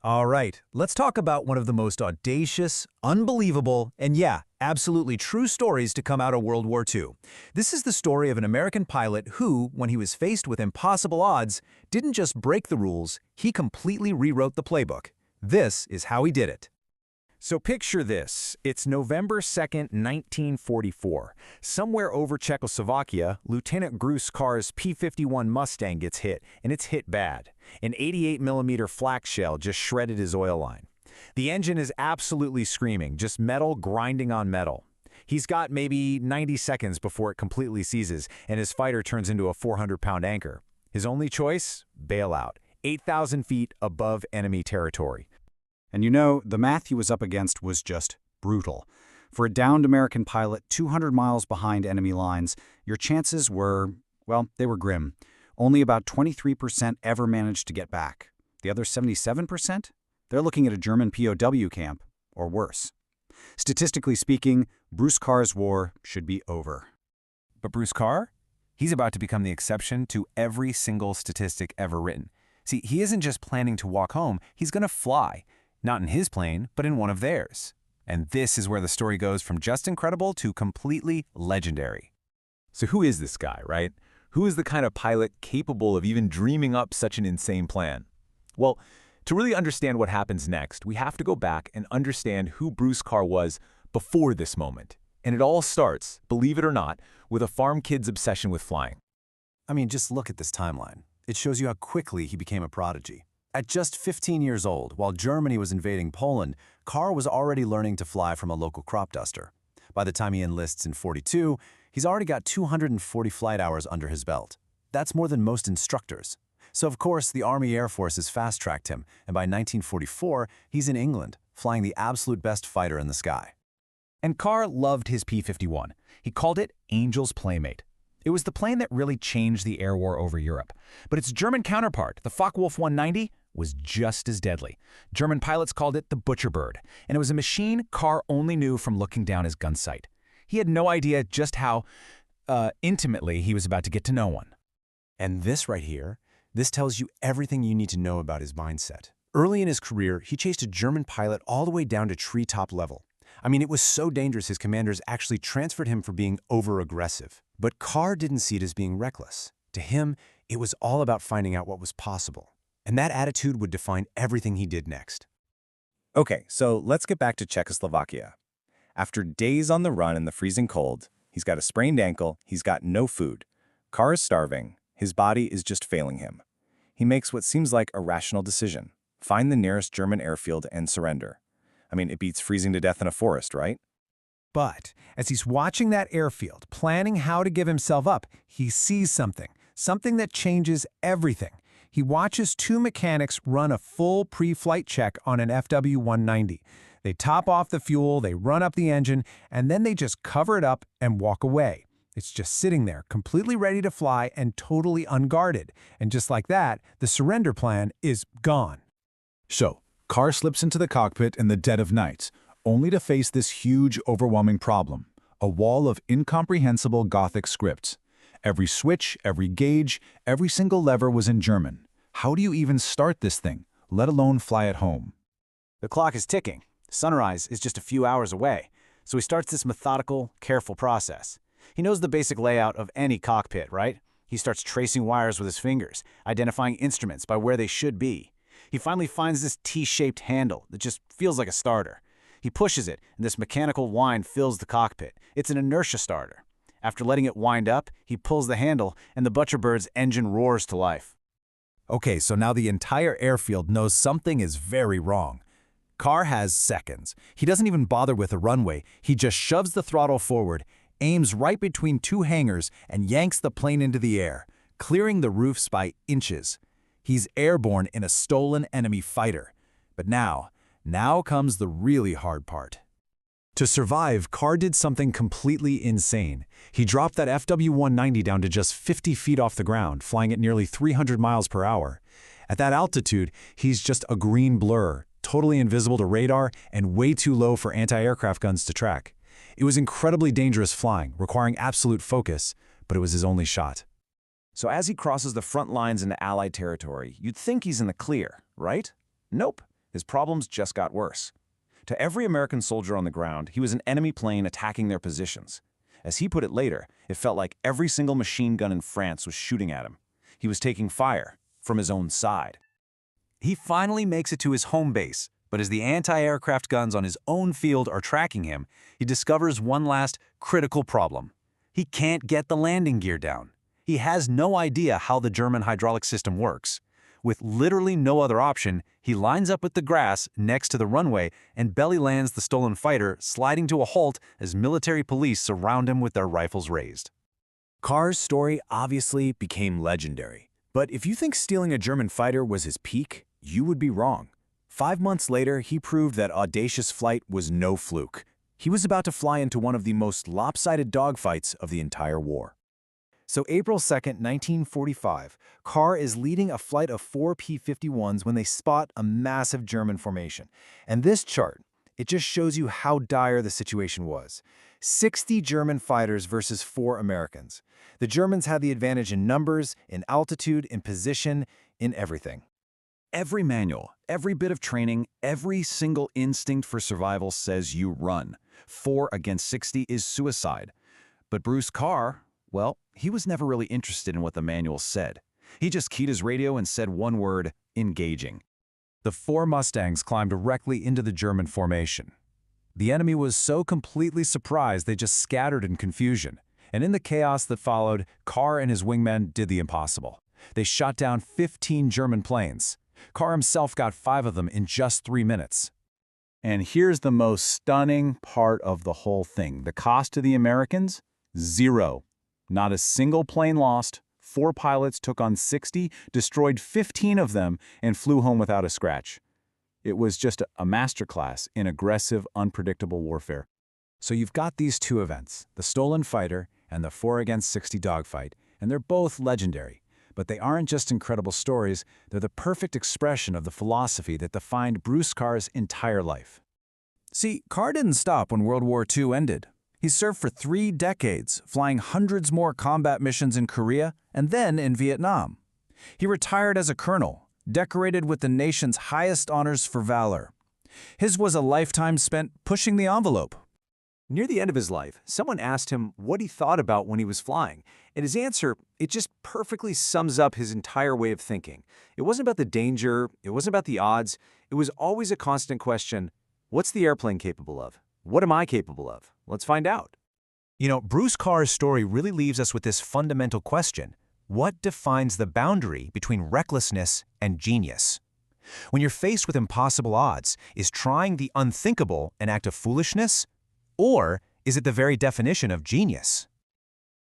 All right, let's talk about one of the most audacious, unbelievable, and yeah, absolutely true stories to come out of World War II. This is the story of an American pilot who, when he was faced with impossible odds, didn't just break the rules, he completely rewrote the playbook. This is how he did it. So picture this. It's November 2nd, 1944. Somewhere over Czechoslovakia, Lieutenant Bruce Carr's P-51 Mustang gets hit, and it's hit bad. An 88mm flak shell just shredded his oil line. The engine is absolutely screaming, just metal grinding on metal. He's got maybe 90 seconds before it completely seizes, and his fighter turns into a 400-pound anchor. His only choice? Bail out, 8,000 feet above enemy territory. And you know, the math he was up against was just brutal. For a downed American pilot 200 miles behind enemy lines, your chances were, well, they were grim. Only about 23% ever managed to get back. The other 77%? They're looking at a German POW camp, or worse. Statistically speaking, Bruce Carr's war should be over. But Bruce Carr? He's about to become the exception to every single statistic ever written. See, he isn't just planning to walk home, he's going to fly. Not in his plane, but in one of theirs. And this is where the story goes from just incredible to completely legendary. So who is this guy, right? Who is the kind of pilot capable of even dreaming up such an insane plan? Well, to really understand what happens next, we have to go back and understand who Bruce Carr was before this moment. And it all starts, believe it or not, with a farm kid's obsession with flying. I mean, just look at this timeline. It shows you how quickly he became a prodigy. At just 15 years old, while Germany was invading Poland, Carr was already learning to fly from a local crop duster. By the time he enlists in '42, he's already got 240 flight hours under his belt. That's more than most instructors. So of course, the Army Air Force has fast-tracked him, and by 1944, he's in England, flying the absolute best fighter in the sky. And Carr loved his P-51. He called it Angel's Playmate. It was the plane that really changed the air war over Europe. But its German counterpart, the Focke-Wulf 190, was just as deadly. German pilots called it the Butcher Bird, and it was a machine Carr only knew from looking down his gun sight. He had no idea just how intimately he was about to get to know one. And this right here, this tells you everything you need to know about his mindset. Early in his career, he chased a German pilot all the way down to treetop level. I mean, it was so dangerous his commanders actually transferred him for being over-aggressive. But Carr didn't see it as being reckless. To him, it was all about finding out what was possible. And that attitude would define everything he did next. Okay, so let's get back to Czechoslovakia. After days on the run in the freezing cold, he's got a sprained ankle, he's got no food. Carr is starving, his body is just failing him. He makes what seems like a rational decision. Find the nearest German airfield and surrender. I mean, it beats freezing to death in a forest, right? But as he's watching that airfield, planning how to give himself up, he sees something that changes everything. He watches two mechanics run a full pre-flight check on an FW-190. They top off the fuel, they run up the engine, and then they just cover it up and walk away. It's just sitting there, completely ready to fly and totally unguarded. And just like that, the surrender plan is gone. So, Carr slips into the cockpit in the dead of night, only to face this huge, overwhelming problem, a wall of incomprehensible Gothic script. Every switch, every gauge, every single lever was in German. How do you even start this thing, let alone fly it home? The clock is ticking. Sunrise is just a few hours away. So he starts this methodical, careful process. He knows the basic layout of any cockpit, right? He starts tracing wires with his fingers, identifying instruments by where they should be. He finally finds this T-shaped handle that just feels like a starter. He pushes it, and this mechanical whine fills the cockpit. It's an inertia starter. After letting it wind up, he pulls the handle, and the Butcher Bird's engine roars to life. Okay, so now the entire airfield knows something is very wrong. Carr has seconds. He doesn't even bother with a runway. He just shoves the throttle forward, aims right between two hangars, and yanks the plane into the air, clearing the roofs by inches. He's airborne in a stolen enemy fighter. But now comes the really hard part. To survive, Carr did something completely insane. He dropped that FW-190 down to just 50 feet off the ground, flying at nearly 300 miles per hour. At that altitude, he's just a green blur, totally invisible to radar and way too low for anti-aircraft guns to track. It was incredibly dangerous flying, requiring absolute focus, but it was his only shot. So as he crosses the front lines into Allied territory, you'd think he's in the clear, right? Nope. his problems just got worse. To every American soldier on the ground, he was an enemy plane attacking their positions. As he put it later, it felt like every single machine gun in France was shooting at him. He was taking fire from his own side. He finally makes it to his home base, but as the anti-aircraft guns on his own field are tracking him, he discovers one last critical problem. He can't get the landing gear down. He has no idea how the German hydraulic system works. With literally no other option, he lines up with the grass next to the runway and belly lands the stolen fighter, sliding to a halt as military police surround him with their rifles raised. Carr's story obviously became legendary. But if you think stealing a German fighter was his peak, you would be wrong. 5 months later, he proved that audacious flight was no fluke. He was about to fly into one of the most lopsided dogfights of the entire war. So April 2nd, 1945, Carr is leading a flight of 4 P-51s when they spot a massive German formation. And this chart, it just shows you how dire the situation was. 60 German fighters versus 4 Americans. The Germans had the advantage in numbers, in altitude, in position, in everything. Every manual, every bit of training, every single instinct for survival says you run. 4 against 60 is suicide. But Bruce Carr, well, he was never really interested in what the manual said. He just keyed his radio and said one word, engaging. The 4 Mustangs climbed directly into the German formation. The enemy was so completely surprised they just scattered in confusion. And in the chaos that followed, Carr and his wingmen did the impossible. They shot down 15 German planes. Carr himself got 5 of them in just 3 minutes. And here's the most stunning part of the whole thing. The cost to the Americans? 0. Not a single plane lost. 4 pilots took on 60, destroyed 15 of them, and flew home without a scratch. It was just a masterclass in aggressive, unpredictable warfare. So you've got these 2 events, the stolen fighter and the 4 against 60 dogfight, and they're both legendary. But they aren't just incredible stories, they're the perfect expression of the philosophy that defined Bruce Carr's entire life. See, Carr didn't stop when World War II ended. He served for 3 decades, flying hundreds more combat missions in Korea and then in Vietnam. He retired as a colonel, decorated with the nation's highest honors for valor. His was a lifetime spent pushing the envelope. Near the end of his life, someone asked him what he thought about when he was flying, and his answer, it just perfectly sums up his entire way of thinking. It wasn't about the danger, it wasn't about the odds, it was always a constant question, what's the airplane capable of? What am I capable of? Let's find out. You know, Bruce Carr's story really leaves us with this fundamental question. What defines the boundary between recklessness and genius? When you're faced with impossible odds, is trying the unthinkable an act of foolishness? Or is it the very definition of genius?